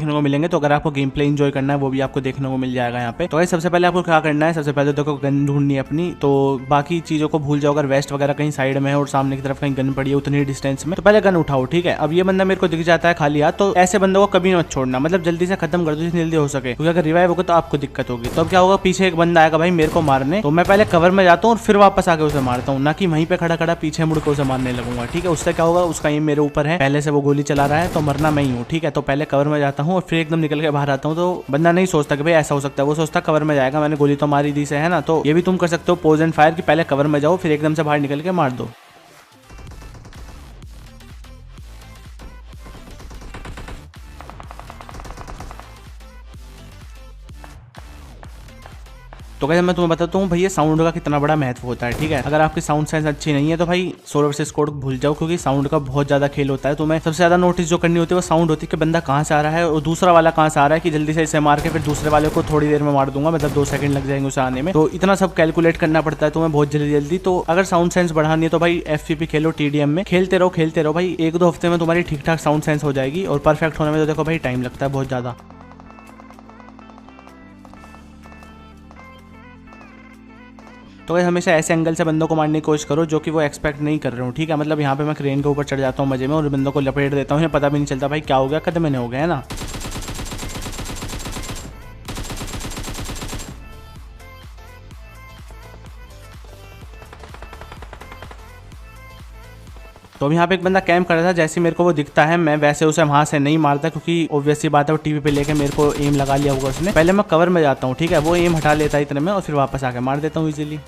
देखने को मिलेंगे। तो अगर आपको गेम प्ले एंजॉय करना है वो भी आपको देखने को मिल जाएगा यहाँ पे। तो गाइस सबसे पहले आपको क्या करना है, सबसे पहले देखो गन ढूंढनी है अपनी, तो बाकी चीजों को भूल जाओ। अगर वेस्ट वगैरह कहीं साइड में है और सामने की तरफ कहीं गन पड़ी है उतनी डिस्टेंस में, तो पहले गन उठाओ, ठीक है। अब ये बंदा मेरे को दिख जाता है खाली हाथ, तो ऐसे बंदों को कभी मत छोड़ना, मतलब जल्दी से खत्म कर दो जितनी जल्दी हो सके, क्योंकि अगर रिवाइव होगा तो आपको दिक्कत होगी। तो अब क्या होगा, पीछे एक बंदा आएगा भाई मेरे को मारने, तो मैं पहले कवर में जाता हूँ और फिर वापस आके उसे मारता हूँ, ना कि वहीं पे खड़ा खड़ा पीछे मुड़ के उसे मारने लगूंगा, ठीक है। उससे क्या होगा, उसका एम मेरे ऊपर है, पहले से वो गोली चला रहा है, तो मरना मैं ही हूँ, ठीक है। तो पहले कवर में जाता हूँ और फिर एकदम निकल के बाहर आता हूँ। तो बंदा नहीं सोचता कि भाई ऐसा हो सकता है, वो सोचता कवर में जाएगा, मैंने गोली तो मारी दी से, है ना। तो ये भी तुम कर सकते हो पोज एंड फायर, कि पहले कवर में जाओ फिर एकदम से बाहर निकल के मार दो। तो गाइस मैं तुम्हें बताता हूँ भैया साउंड का कितना बड़ा महत्व होता है, ठीक है। अगर आपकी साउंड सेंस अच्छी नहीं है तो भाई सोलो वर्सेस स्क्वाड भूल जाओ, क्योंकि साउंड का बहुत ज्यादा खेल होता है। तो मैं सबसे ज्यादा नोटिस जो करनी होती है वो साउंड होती है कि बंदा कहाँ से आ रहा है और दूसरा वाला कहाँ से आ रहा है, कि जल्दी से इसे मार के फिर दूसरे वाले को थोड़ी देर में मार दूंगा, मतलब 2 सेकंड लग जाएंगे उसे आने में। तो इतना सब कैलकुलेट करना पड़ता है तुम्हें बहुत जल्दी जल्दी। तो अगर साउंड सेंस बढ़ानी है तो भाई FPP खेलो, TDM में खेलते रहो भाई, 1-2 हफ्ते में तुम्हारी ठीक ठाक साउंड सेंस हो जाएगी। और परफेक्ट होने में तो देखो भाई टाइम लगता है बहुत ज्यादा। तो भाई हमेशा ऐसे एंगल से बंदों को मारने की कोशिश करो जो कि वो एक्सपेक्ट नहीं कर रहे हो, ठीक है। मतलब यहाँ पे मैं क्रेन के ऊपर चढ़ जाता हूँ मजे में और बंदों को लपेट देता हूँ, पता भी नहीं चलता भाई क्या हो गया, कदम मैंने हो गया, है ना। तो अब यहाँ पे एक बंदा कैंप कर रहा था, जैसे मेरे को वो दिखता है मैं वैसे उसे वहां से नहीं मारता, क्योंकि ऑब्वियसली बात है वो टीवी पे लेके मेरे को एम लगा लिया होगा उसने। पहले मैं कवर में जाता हूँ, ठीक है, वो एम हटा लेता है इतने में और फिर वापस आके मार देता हूँ इजीली।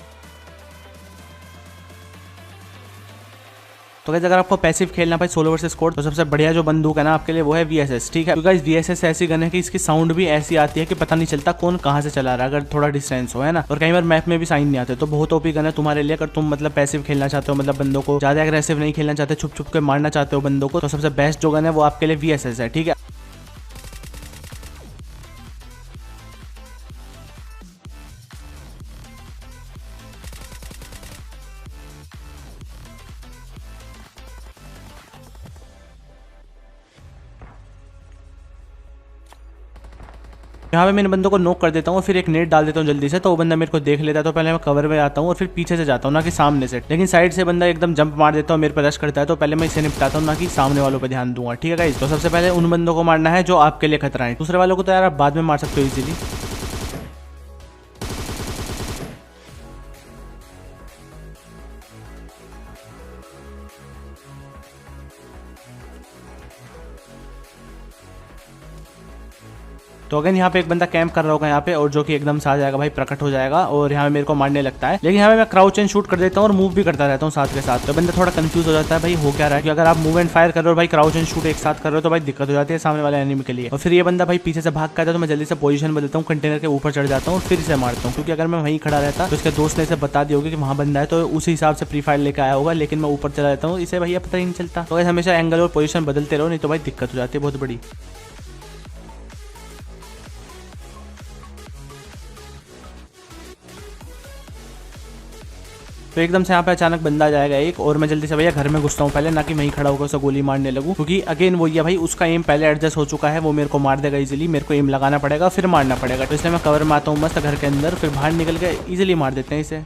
तो गाइस अगर आपको पैसिव खेलना भाई सोलो वर्सेस स्क्वाड, तो सबसे बढ़िया जो बंदूक है ना आपके लिए वो है VSS, ठीक है। क्योंकि VSS ऐसी गन है कि इसकी साउंड भी ऐसी आती है कि पता नहीं चलता कौन कहाँ से चला रहा है, अगर थोड़ा डिस्टेंस हो, है ना। और कई बार मैप में भी साइन नहीं आते, तो बहुत ओपी गन है तुम्हारे लिए। अगर तुम मतलब पैसिव खेलना चाहते हो, मतलब बंदों को ज्यादा एग्रेसिव नहीं खेलना चाहते, छुप छुप के मारना चाहते हो बंदों को, तो सबसे बेस्ट जो गन है वो आपके लिए VSS है, ठीक है। यहाँ पे मैंने बंदों को नॉक कर देता हूँ, फिर एक नेट डाल देता हूँ जल्दी से, तो वो बंदा मेरे को देख लेता है। तो पहले मैं कवर में आता हूँ और फिर पीछे से जाता हूँ, ना कि सामने से। लेकिन साइड से बंदा एकदम जंप मार देता है, मेरे पर रश करता है, तो पहले मैं इसे निपटाता हूँ, ना कि सामने वालों पर ध्यान दूंगा, ठीक है गाइस। तो सबसे पहले उन बंदों को मारना है जो आपके लिए खतरा है, दूसरे वालों को तो यार आप बाद में मार सकते हो इजीली। तो अगेन यहाँ पे एक बंदा कैंप कर रहा होगा यहाँ पे, और जो कि एकदम से आ जाएगा भाई, प्रकट हो जाएगा और यहाँ पे मेरे को मारने लगता है। लेकिन यहाँ पे मैं क्राउच एंड शूट कर देता हूँ और मूव भी करता रहता हूँ साथ के साथ। तो बंदा थोड़ा कंफ्यूज हो जाता है भाई हो क्या रहा है, कि अगर आप मूव एंड फायर कर रहे हो भाई, क्राउच एंड शूट एक साथ कर रहे हो, तो भाई दिक्कत हो जाती है सामने वाले एनिमी के लिए। और फिर ये बंदा भाई पीछे से भाग कर आता है, तो मैं जल्दी से पोजीशन बदलता हूँ, कंटेनर के ऊपर चढ़ जाता हूँ और फिर इसे मारता हूँ। क्योंकि अगर मैं वहीं खड़ा रहता तो उसके दोस्त ने इसे बता दिया होगा कि वहाँ बंदा है, तो उसी हिसाब से प्री फायर लेकर आया होगा। लेकिन मैं ऊपर चला जाता हूँ, इसे भैया पता ही नहीं चलता। तो हमेशा एंगल और पोजीशन बदलते रहो, नहीं तो भाई दिक्कत हो जाती है बहुत बड़ी। तो एकदम से यहाँ पे अचानक बंदा आ जाएगा एक, और मैं जल्दी से भैया घर में घुसता हूँ पहले, ना कि मैं ही खड़ा होकर उसे गोली मारने लगूँ। क्योंकि अगेन वही है भाई, उसका एम पहले एडजस्ट हो चुका है, वो मेरे को मार देगा इजीली, मेरे को एम लगाना पड़ेगा फिर मारना पड़ेगा। तो इसलिए मैं कवर में आता हूँ मस्त घर के अंदर, फिर बाहर निकल के इजीली मार देते हैं इसे।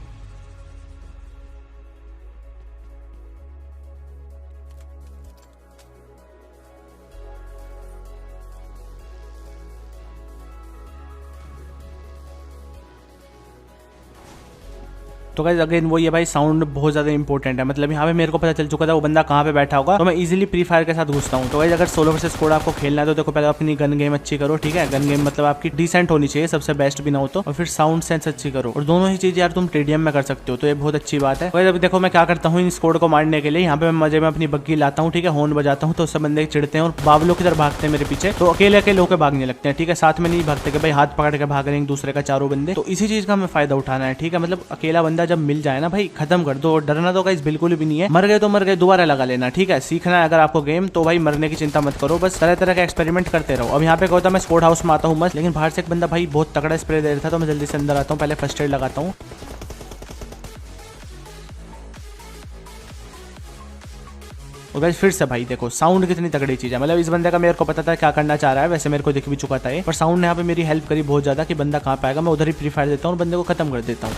तो गाइस अगेन वो ये भाई साउंड बहुत ज्यादा इंपॉर्टेंट है, मतलब यहाँ पे मेरे को पता चल चुका था वो बंदा कहाँ पे बैठा होगा, तो मैं इजीली प्री फायर के साथ घुसता हूँ। तो गाइस अगर सोलो वर्सेस स्क्वाड आपको खेलना है तो देखो पहले अपनी गन गेम अच्छी करो, ठीक है। गन गेम मतलब आपकी डिसेंट होनी चाहिए, सबसे बेस्ट भी ना हो तो, और फिर साउंड सेंस अच्छी करो, और दोनों ही चीज यार तुम टीडीएम में कर सकते हो, तो ये बहुत अच्छी बात है। अभी देखो मैं क्या करता हूँ इन स्क्वाड को मारने के लिए, यहाँ पे मैं मजे में अपनी बग्गी लाता हूँ, ठीक है, हॉर्न बजाता हूँ, तो उससे बंदे चिढ़ते हैं और बावलों की तरफ भागते हैं मेरे पीछे। तो अकेले अकेले होकर भागने लगते हैं, ठीक है, साथ में नहीं भागते कि भाई हाथ पकड़ के भाग रहे हैं एक दूसरे का चारों बंदे। तो इसी चीज का हमें फायदा उठाना है, ठीक है। मतलब अकेला बंदा जब मिल जाए ना भाई, खत्म कर दो। डरना तो गाइस बिल्कुल भी नहीं है, मर गए तो मर गए, दोबारा लगा लेना, ठीक है। सीखना है अगर आपको गेम, तो भाई मरने की चिंता मत करो, बस तरह तरह के एक्सपेरिमेंट करते रहो। अब यहाँ पे क्या होता है, मैं स्क्वाड हाउस में आता हूँ मस्त, लेकिन बाहर से एक बंदा भाई बहुत तगड़ा स्प्रे दे रहा था, तो मैं जल्दी से अंदर आता हूँ, पहले फर्स्ट एड लगाता हूँ। और गाइस फिर से भाई देखो साउंड कितनी तगड़ी चीज है, मतलब इस बंदे का मेरे को पता था क्या करना चाह रहा है, वैसे मेरे को दिख भी चुका था ये, पर साउंड ने यहाँ पे मेरी हेल्प करी बहुत ज्यादा कि बंदा कहाँ पे आएगा, मैं उधर ही प्री फायर देता हूँ और बंदे को खत्म कर देता हूँ।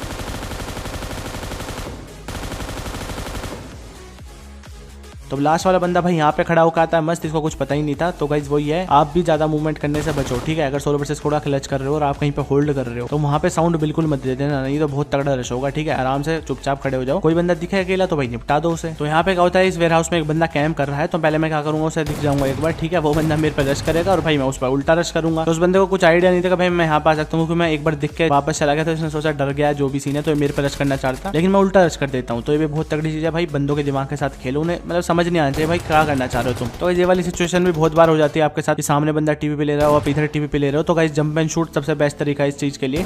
तो लास्ट वाला बंदा भाई यहाँ पे खड़ा होकर आता है मस्त, इसको कुछ पता ही नहीं था। तो गाइज वही है, आप भी ज्यादा मूवमेंट करने से बचो, ठीक है। अगर सोलो वर्सेस स्क्वाड क्लच कर रहे हो और आप कहीं पे होल्ड कर रहे हो तो वहाँ पे साउंड बिल्कुल मत दे देना, नहीं तो बहुत तगड़ा रश होगा, ठीक है। आराम से चुपचाप खड़े हो जाओ, कोई बंदा दिखे अकेला तो भाई निपटा दो उसे। तो यहाँ पे क्या होता है, इस वेयर हाउस में एक बंदा कैंप कर रहा है, तो पहले मैं क्या करूंगा, उसे दिख जाऊंगा एक बार, ठीक है। वो बंदा मेरे पर रश करेगा और भाई मैं उस पर उल्टा रश करूंगा। तो उस बंदे को कुछ आइडिया नहीं था भाई मैं यहाँ पे आ सकता हूँ, क्योंकि मैं एक बार दिख के वापस चला गया तो इसने सोचा डर गया जो भी सीन है, तो मेरे पर रश करना चाहता, लेकिन मैं उल्टा रश कर देता हूँ। तो ये बहुत तगड़ी चीज है भाई, बंदों के दिमाग के साथ खेलो, उन्हें मतलब समझ नहीं आना चाहिए भाई क्या करना चाह रहे हो तुम। तो ये वाली सिचुएशन भी बहुत बार हो जाती है आपके साथ कि सामने बंदा टीवी पे ले रहा हो, आप इधर टीवी पे ले रहे हो। तो गाइस जंप एंड शूट सबसे बेस्ट तरीका है इस चीज के लिए।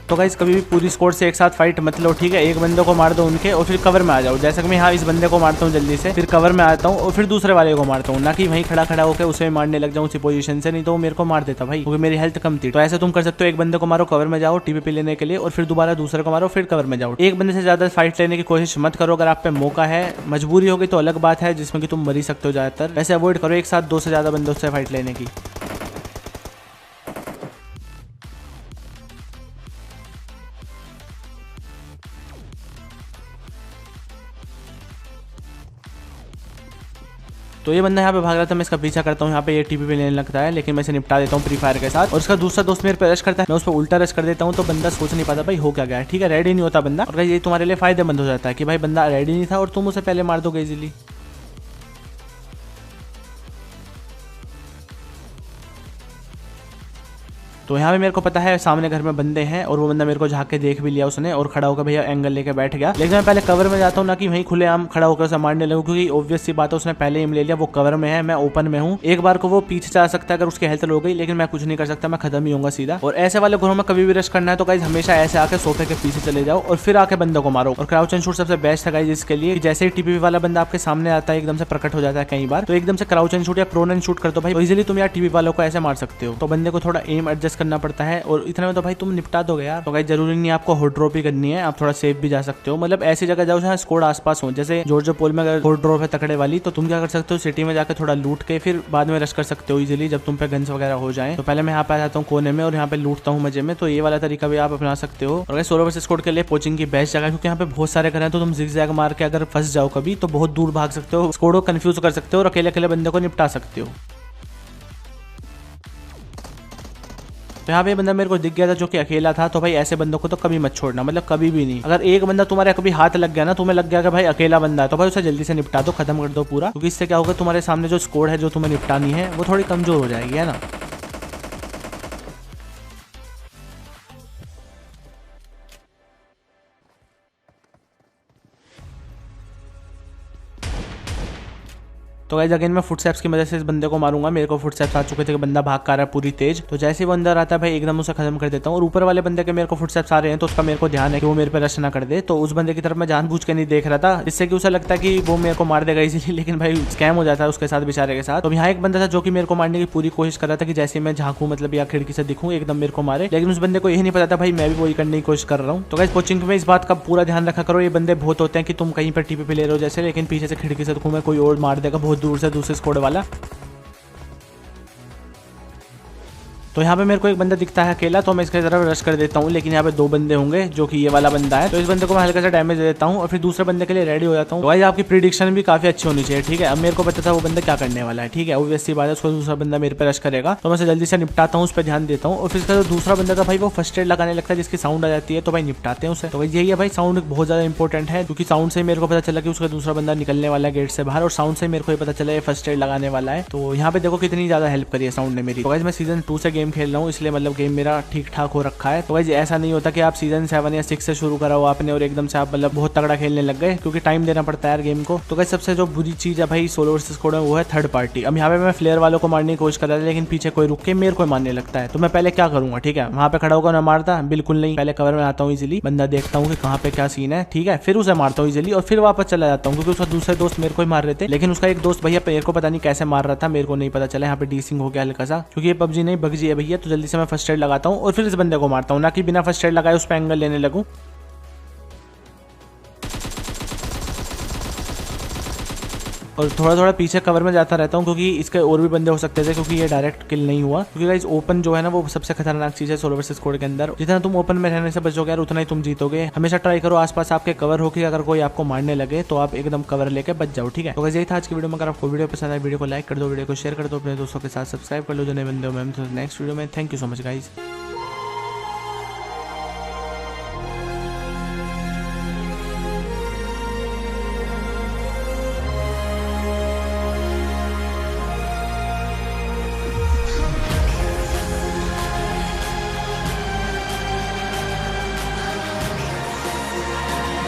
तो गाइस कभी भी पूरी स्क्वाड से एक साथ फाइट मत लो, ठीक है। एक बंदे को मार दो उनके और फिर कवर में आ जाओ, जैसे कि मैं यहाँ इस बंदे को मारता हूँ जल्दी से, फिर कवर में आता हूँ और फिर दूसरे वाले को मारता हूँ, ना कि वहीं खड़ा खड़ा होकर उसे मारने लग जाऊँ उसी पोजीशन से, नहीं तो वो मेरे को मार देता भाई, क्योंकि मेरी हेल्थ कम थी। तो ऐसे तुम कर सकते हो, एक बंदे को मारो कवर में जाओ टीवी पे लेने के लिए, और फिर दोबारा दूसरे को मारो फिर कवर में जाओ। एक बंदे से ज्यादा फाइट लेने की कोशिश मत करो, अगर आप पे मौका है, मजबूरी होगी तो अलग बात है जिसमें कि तुम मर ही सकते हो ज्यादातर, वैसे अवॉइड करो एक साथ 2 से ज्यादा बंदों से फाइट लेने की। तो ये बंदा यहाँ पे भाग रहा था, मैं इसका पीछा करता हूँ, यहाँ पे ये टीवी पे लेने लगता है, लेकिन मैं इसे निपटा देता हूँ प्री फायर के साथ। और इसका दूसरा दोस्त मेरे पे रश करता है, मैं उस पर उल्टा रश कर देता हूँ, तो बंदा सोच नहीं पाता भाई हो क्या गया है, ठीक है। रेडी नहीं होता बंदा, और ये तुम्हारे लिए फायदेमंद हो जाता है कि भाई बंदा रेडी नहीं था और तुम उसे पहले मार दोगे इजीली। तो यहाँ पे मेरे को पता है सामने घर में बंदे हैं, और वो बंदा मेरे को झाँक के देख भी लिया उसने और खड़ा होकर भैया एंगल लेके बैठ गया। लेकिन मैं पहले कवर में जाता हूँ, ना कि वहीं खुले आम खड़ा होकर उसे मारने लगूँ, क्योंकि ऑब्वियस सी बात है उसने पहले एम ले लिया, वो कवर में है, मैं ओपन में हूँ। एक बार को वो पीछे जा सकता है अगर उसकी हेल्थ लो गई, लेकिन मैं कुछ नहीं कर सकता, मैं खत्म ही होऊंगा सीधा। और ऐसे वाले घरों में कभी भी रश करना है तो गाइज हमेशा ऐसे आके सोफे के पीछे चले जाओ और फिर आके बंदों को मारो। और क्राउच एंड शूट सबसे बेस्ट है गाइज इसके लिए, जैसे ही टीपी वाला बंदा आपके सामने आता है एकदम से प्रकट हो जाता है कई बार, तो एकदम से क्राउच एंड शूट या प्रोन एंड शूट कर दो भाई, इजीली तुम यार टीवी वालों को ऐसे मार सकते हो। तो बंदे को थोड़ा एम एडजस्ट करना पड़ता है, और इतने में तो भाई तुम निपटा दोगे यार। तो गाइस जरूरी नहीं आपको हॉट ड्रॉप ही करनी है, आप थोड़ा सेफ भी जा सकते हो, मतलब ऐसी जगह जाओ जहाँ स्क्वाड आसपास हो, जैसे जॉर्जिया पोल में अगर हॉट ड्रॉप है तकड़े वाली, तो तुम क्या कर सकते हो, सिटी में जाकर थोड़ा लूट के फिर बाद में रश कर सकते हो इजीली जब तुम पे गन्स वगैरह हो जाए। तो पहले मैं यहाँ पे आ जाता हूँ कोने में और यहाँ पे लूटता हूँ मजे में, तो ये वाला तरीका भी आप अपना सकते हो। और सोलो वर्सेस स्क्वाड के लिए पोचिंग की बेस्ट जगह, क्योंकि यहाँ पे बहुत सारे घर हैं, तो तुम जिगजैग मार के अगर फंस जाओ कभी तो बहुत दूर भाग सकते हो, स्क्वाड को कंफ्यूज कर सकते हो और अकेले अकेले बंदे को निपटा सकते हो। तो यहाँ पे बंदा मेरे को दिख गया था जो कि अकेला था, तो भाई ऐसे बंदों को तो कभी मत छोड़ना, मतलब कभी भी नहीं। अगर एक बंदा तुम्हारे कभी हाथ लग गया ना, तुम्हें लग गया कि भाई अकेला बंदा है, तो भाई उसे जल्दी से निपटा दो, खत्म कर दो पूरा, क्योंकि इससे क्या होगा तुम्हारे सामने जो स्क्वाड है जो तुम्हें निपटानी है वो थोड़ी कमजोर हो जाएगी, है ना। तो गाइस अगेन मैं फुटस्टेप्स की मदद से इस बंदे को मारूंगा, मेरे को फुटस्टेप्स आ चुके थे कि बंदा भाग कर रहा है पूरी तेज। तो जैसे ही वो अंदर आता है भाई एकदम उसे खत्म कर देता हूँ। और ऊपर वाले बंदे के मेरे को फुटस्टेप्स आ रहे हैं, तो उसका मेरे को ध्यान है कि वो मेरे पे रश ना कर दे, तो उस बंदे की तरफ मैं जानबूझ के नहीं देख रहा था, जिससे कि उसे लगता है कि वो मेरे को मार देगा इजीली, लेकिन भाई स्कैम हो जाता है उसके साथ बेचारे के साथ। तो यहाँ एक बंदा था जो कि मेरे को मारने की पूरी कोशिश कर रहा था कि जैसे मैं झांकू मतलब या खिड़की से दिखूं एकदम मेरे को मारे, लेकिन उस बंदे को यही नहीं पता था भाई मैं भी वही करने की कोशिश कर रहा हूँ। तो गाइस कोचिंग में इस बात का पूरा ध्यान रखा करो, ये बंदे बहुत होते हैं कि तुम कहीं पर टीपी पे ले रहे हो जैसे, लेकिन पीछे से खिड़की से तुम्हें कोई और मार देगा बहुत दूर से दूसरे स्क्वाड वाला। तो यहाँ पे मेरे को एक बंदा दिखता है अकेला, तो मैं इसके तरफ रश कर देता हूँ, लेकिन यहाँ पे 2 बंदे होंगे जो कि ये वाला बंदा है, तो इस बंदे को मैं हल्का सा डैमेज दे देता हूँ और फिर दूसरे बंदे के लिए रेडी हो जाता हूँ। तो भाई आपकी प्रिडिक्शन भी काफी अच्छी होनी चाहिए, ठीक है। अब मेरे को पता था वो बंदा क्या करने वाला है, ठीक है, ऑब्वियस सी बात है, उसको दूसरा बंदा मेरे पे रश करेगा, तो मैं उसे जल्दी से निपटाता हूँ, उस पर ध्यान देता हूँ। और फिर इसका जो दूसरा बंदा था भाई वो फर्स्ट एड लगाने लगता है जिसकी साउंड आ जाती है, तो भाई निपटाते हैं उसे। तो यही है भाई, साउंड बहुत ज्यादा इंपॉर्टेंट है, क्योंकि साउंड से मेरे को पता चला कि उसका दूसरा बंदा निकलने वाला है गेट से बाहर, और साउंड से मेरे को पता चला ये फर्स्ट एड लगाने वाला है। तो यहाँ पे देखो कितनी ज्यादा हेल्प करी है साउंड ने मेरी। तो गाइस मैं सीजन 2 से गेम गेम खेल रहा हूँ, इसलिए मतलब गेम मेरा ठीक ठाक हो रखा है। तो गाइस ऐसा नहीं होता कि आप सीजन 7 या 6 से शुरू करा हो आपने और एकदम से आप मतलब बहुत तगड़ा खेलने लग गए, क्योंकि टाइम देना पड़ता है यार गेम को। तो गाइस सबसे जो बुरी चीज है भाई सोलो वर्सेस स्क्वाड में वो है थर्ड पार्टी। अब यहाँ पे मैं फ्लेयर वालों को मारने की कोशिश कर रहा था, लेकिन पीछे कोई रुक के मेरे को मारने लगता है। तो मैं पहले क्या करूंगा, ठीक है, वहां पे खड़ा होकर मैं मारता बिल्कुल नहीं, पहले कवर में आता हूँ इजिली, बंदा देखता हूँ कि कहाँ पे क्या सीन है, ठीक है, फिर उसे मारता हूँ इजिली और फिर वापस चला जाता हूँ, क्योंकि उसका दूसरे दोस्त मेरे को ही मार रहे थे। लेकिन उसका एक दोस्त भैया मेरे को पता नहीं कैसे मार रहा था, मेरे को नहीं पता चला। यहाँ पे डीसिंग हो गया हल्का सा, क्योंकि ये पबजी नहीं बगजी है भैया। तो जल्दी से मैं फर्स्ट एड लगाता हूँ और फिर इस बंदे को मारता हूँ, ना कि बिना फर्स्ट एड लगाए उस पर एंगल लेने लगूँ। और थोड़ा थोड़ा पीछे कवर में जाता रहता हूँ, क्योंकि इसके और भी बंदे हो सकते थे, क्योंकि ये डायरेक्ट किल नहीं हुआ। क्योंकि गाइस ओपन जो है ना वो सबसे खतरनाक चीज है सोलो वर्सेस स्क्वाड के अंदर। जितना तुम ओपन में रहने से बचोगे यार उतना ही तुम जीतोगे। हमेशा ट्राई करो आसपास आपके कवर हो कि अगर कोई आपको मारने लगे तो आप एकदम कवर लेके बच जाओ, ठीक है। तो गाइस यही था आज की वीडियो में। अगर आपको वीडियो पसंद आए वीडियो को लाइक कर दो, वीडियो को शेयर कर दो, अपने दोस्तों के साथ सब्सक्राइब कर लो जो नए बंदे हो। मैं नेक्स्ट वीडियो में। Thank you so much guys.